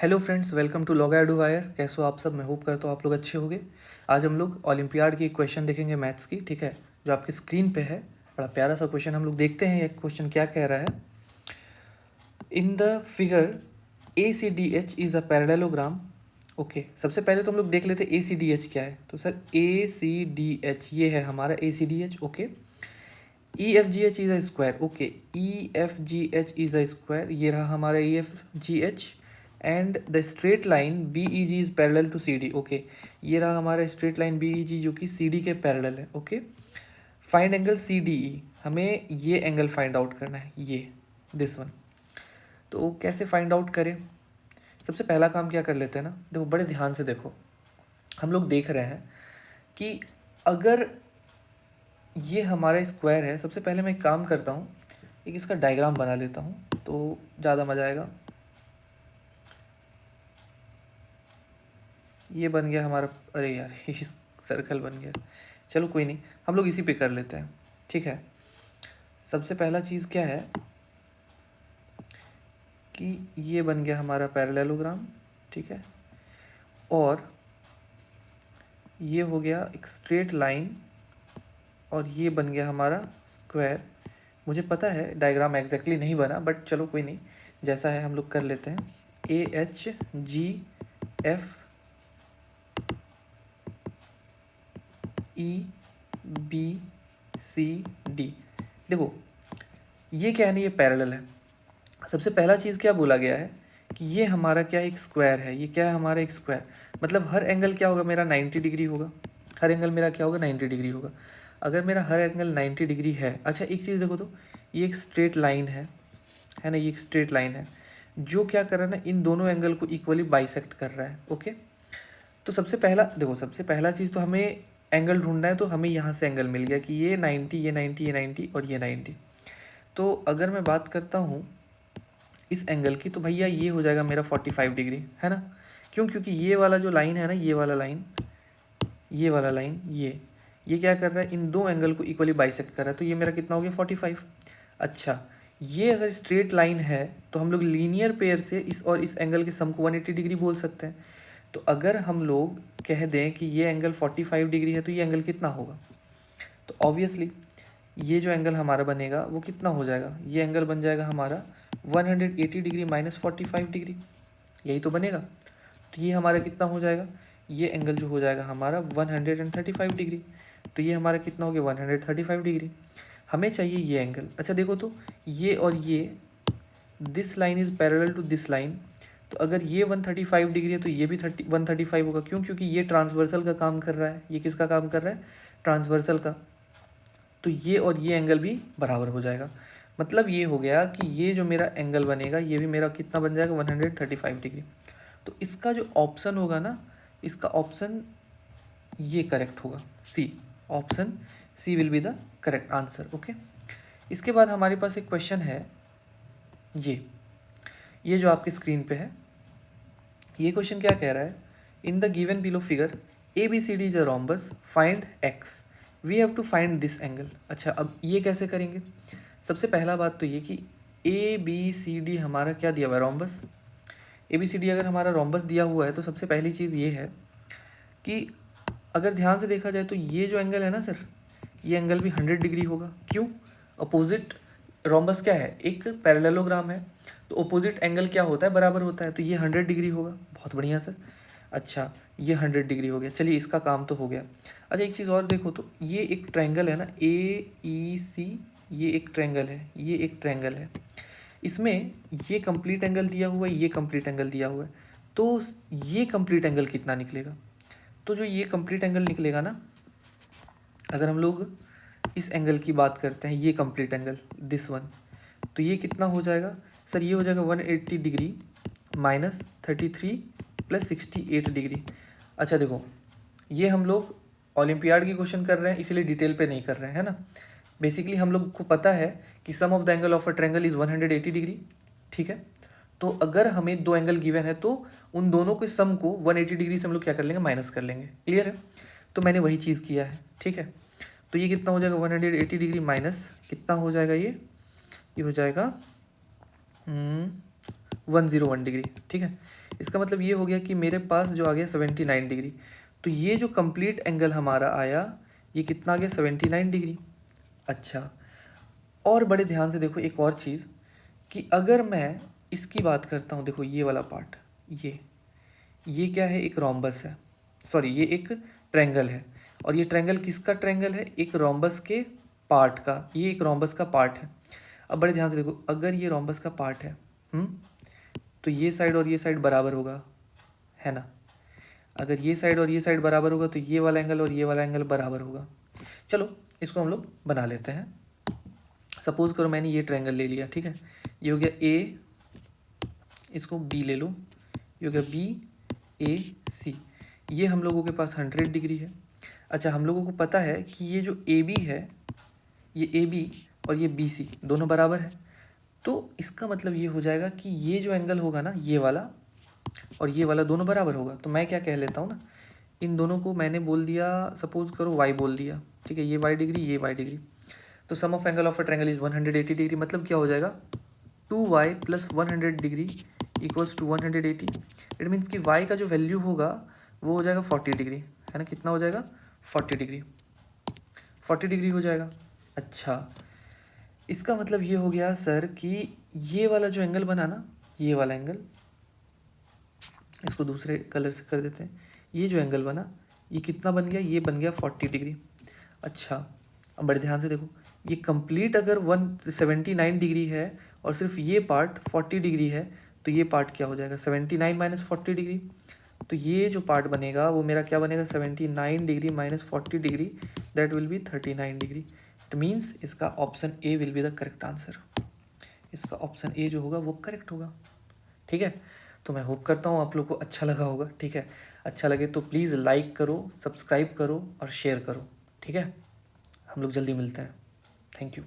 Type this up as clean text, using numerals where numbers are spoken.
Hello friends, welcome to log advisor. कैसे हो आप सब? मैं होप करता हूँ आप लोग अच्छे होंगे। आज हम लोग ओलंपियाड की एक क्वेश्चन देखेंगे मैथ्स की, ठीक है, जो आपकी स्क्रीन पे है। बड़ा प्यारा सा क्वेश्चन हम लोग देखते हैं। ये क्वेश्चन क्या कह रहा है? In the figure A C D H is a parallelogram. Okay, सबसे पहले तो हम लोग देख लेते हैं ए सी डी एच क्या है। तो sir A C D H ये है हमारा A C D H. Okay, E F G H is a square. Okay, E F G H is a square, ये रहा हमारा E F G H. And the straight line B E G is parallel to C D. Okay, ये रहा हमारा straight line B E G जो कि C D के parallel है। Okay, find angle C D E, हमें ये angle find out करना है, ये दिस वन। तो कैसे फाइंड आउट करें? सबसे पहला काम क्या कर लेते हैं ना, देखो बड़े ध्यान से देखो। हम लोग देख रहे हैं कि अगर ये हमारा स्क्वायर है, सबसे पहले मैं एक काम करता हूँ, एक इसका डायग्राम बना लेता हूँ तो ज़्यादा मज़ा आएगा। ये बन गया हमारा, अरे यार ये सर्कल बन गया। चलो कोई नहीं, हम लोग इसी पे कर लेते हैं, ठीक है। सबसे पहला चीज़ क्या है कि ये बन गया हमारा पैरेललोग्राम, ठीक है, और ये हो गया एक स्ट्रेट लाइन, और ये बन गया हमारा स्क्वायर। मुझे पता है डायग्राम एग्जैक्टली नहीं बना, बट चलो कोई नहीं, जैसा है हम लोग कर लेते हैं। A H G F E B C D. देखो ये क्या है ना, ये पैरेलल है। सबसे पहला चीज़ क्या बोला गया है कि ये हमारा क्या है, एक स्क्वायर है। ये क्या है हमारा, एक स्क्वायर, मतलब हर एंगल क्या होगा मेरा, 90 डिग्री होगा। हर एंगल मेरा क्या होगा, 90 डिग्री होगा। अगर मेरा हर एंगल 90 डिग्री है, अच्छा एक चीज़ देखो तो, ये एक स्ट्रेट लाइन है ना, ये एक स्ट्रेट लाइन है जो क्या कर रहा है ना, इन दोनों एंगल को इक्वली बाइसेक्ट कर रहा है। ओके, तो सबसे पहला देखो, सबसे पहला चीज़ तो हमें एंगल ढूंढना है, तो हमें यहाँ से एंगल मिल गया कि ये 90, ये 90, ये 90 और ये 90। तो अगर मैं बात करता हूँ इस एंगल की, तो भैया ये हो जाएगा मेरा 45 डिग्री, है ना। क्यों? क्योंकि ये वाला जो लाइन है ना, ये वाला लाइन, ये वाला लाइन, ये क्या कर रहा है, इन दो एंगल को इक्वली बाइसेक्ट कर रहा है। तो ये मेरा कितना हो गया, 45। अच्छा, ये अगर स्ट्रेट लाइन है तो हम लोग लीनियर पेयर से इस और इस एंगल के सम को 180 डिग्री बोल सकते हैं। तो अगर हम लोग कह दें कि ये एंगल 45 डिग्री है, तो ये एंगल कितना होगा? तो ऑब्वियसली ये जो एंगल हमारा बनेगा वो कितना हो जाएगा, ये एंगल बन जाएगा हमारा 180 डिग्री माइनस 45 डिग्री, यही तो बनेगा। तो ये हमारा कितना हो जाएगा, ये एंगल जो हो जाएगा हमारा 135 डिग्री। तो ये हमारा कितना हो गया, 135 डिग्री। हमें चाहिए ये एंगल। अच्छा देखो तो, ये और ये, this line is parallel to this line. तो अगर ये 135 डिग्री है तो ये भी 135 होगा। क्यों? क्योंकि ये ट्रांसवर्सल का काम कर रहा है। ये किसका काम कर रहा है, ट्रांसवर्सल का। तो ये और ये एंगल भी बराबर हो जाएगा। मतलब ये हो गया कि ये जो मेरा एंगल बनेगा ये भी मेरा कितना बन जाएगा, 135 डिग्री। तो इसका जो ऑप्शन होगा ना, इसका ऑप्शन ये करेक्ट होगा, C. Option C will be the correct answer. Okay, इसके बाद हमारे पास एक क्वेश्चन है, ये जो आपकी स्क्रीन पे है। ये क्वेश्चन क्या कह रहा है, in the given below figure A B C D is a rhombus, find x, we have to find this angle. अच्छा, अब ये कैसे करेंगे? सबसे पहला बात तो ये कि ए बी सी डी हमारा क्या दिया हुआ है, rhombus. A B C D अगर हमारा रोम्बस दिया हुआ है तो सबसे पहली चीज़ ये है कि अगर ध्यान से देखा जाए तो ये जो एंगल है ना सर, ये एंगल भी 100 डिग्री होगा। क्यों? अपोजिट रोम्बस क्या है, एक पैरेललोग्राम है, तो अपोजिट एंगल क्या होता है, बराबर होता है। तो ये 100 डिग्री होगा। बहुत बढ़िया सर। अच्छा, ये 100 डिग्री हो गया, चलिए इसका काम तो हो गया। अच्छा एक चीज़ और देखो तो, ये एक ट्रायंगल है ना, ए ई सी, ये एक ट्रायंगल है, ये एक ट्रायंगल है। इसमें ये कंप्लीट एंगल दिया हुआ है, ये कंप्लीट एंगल दिया हुआ है। तो ये कंप्लीट एंगल कितना निकलेगा? तो जो ये कंप्लीट एंगल निकलेगा ना, अगर हम लोग इस एंगल की बात करते हैं, ये कंप्लीट एंगल दिस वन, तो ये कितना हो जाएगा सर, ये हो जाएगा 180 डिग्री माइनस 33 प्लस 68 डिग्री। अच्छा देखो, ये हम लोग ओलंपियाड की क्वेश्चन कर रहे हैं, इसलिए डिटेल पे नहीं कर रहे हैं, है ना। बेसिकली हम लोग को पता है कि sum of the angle of a triangle is 180 degree, ठीक है। तो अगर हमें दो एंगल गिवन है तो उन दोनों के सम को 180 डिग्री से हम लोग क्या कर लेंगे, माइनस कर लेंगे। क्लियर है? तो मैंने वही चीज़ किया है, ठीक है। तो ये कितना हो जाएगा, 180 डिग्री माइनस कितना हो जाएगा, ये हो जाएगा 101 डिग्री, ठीक है। इसका मतलब ये हो गया कि मेरे पास जो आ गया 79 डिग्री। तो ये जो कंप्लीट एंगल हमारा आया ये कितना आ गया 79 डिग्री। अच्छा, और बड़े ध्यान से देखो एक और चीज़ कि अगर मैं इसकी बात करता हूँ, देखो ये वाला पार्ट, ये क्या है, एक रोम्बस है, सॉरी ये एक ट्रायंगल है। और ये ट्रायंगल किसका ट्रायंगल है, एक रोम्बस के पार्ट का, ये एक रोम्बस का पार्ट है। अब बड़े ध्यान से देखो, अगर ये रोम्बस का पार्ट है तो ये साइड और ये साइड बराबर होगा, है ना। अगर ये साइड और ये साइड बराबर होगा तो ये वाला एंगल और ये वाला एंगल बराबर होगा। चलो इसको हम लोग बना लेते हैं। सपोज करो मैंने ये ट्रायंगल ले लिया, ठीक है, ये हो गया ए, इसको बी ले लो, ये हो गया बी ए सी। ये हम लोगों के पास 100 डिग्री है। अच्छा, हम लोगों को पता है कि ये जो ए बी है, ये ए बी और ये बी सी दोनों बराबर है। तो इसका मतलब ये हो जाएगा कि ये जो एंगल होगा ना, ये वाला और ये वाला दोनों बराबर होगा। तो मैं क्या कह लेता हूँ ना, इन दोनों को मैंने बोल दिया, सपोज करो वाई बोल दिया, ठीक है, ये वाई डिग्री ये वाई डिग्री। तो sum of angle of a triangle is 180 degree. मतलब क्या हो जाएगा, 2y plus 100 degree equals to 180। It means कि y का जो वैल्यू होगा वो हो जाएगा 40 डिग्री, है ना। कितना हो जाएगा, 40 डिग्री, 40 डिग्री हो जाएगा। अच्छा, इसका मतलब ये हो गया सर कि ये वाला जो एंगल बना ना, ये वाला एंगल, इसको दूसरे कलर से कर देते हैं, ये जो एंगल बना ये कितना बन गया, ये बन गया 40 डिग्री। अच्छा, अब बड़े ध्यान से देखो, ये कंप्लीट अगर 179 डिग्री है और सिर्फ ये पार्ट 40 डिग्री है, तो ये पार्ट क्या हो जाएगा, 79 माइनस 40 डिग्री। तो ये जो पार्ट बनेगा वो मेरा क्या बनेगा, 79 degree minus 40 degree, that will be 39 degree. It means इसका option A will be the correct answer. इसका ऑप्शन ए जो होगा वो करेक्ट होगा, ठीक है। तो मैं होप करता हूँ आप लोग को अच्छा लगा होगा, ठीक है। अच्छा लगे तो प्लीज़ लाइक करो, सब्सक्राइब करो और शेयर करो, ठीक है। हम लोग जल्दी मिलते हैं। Thank you.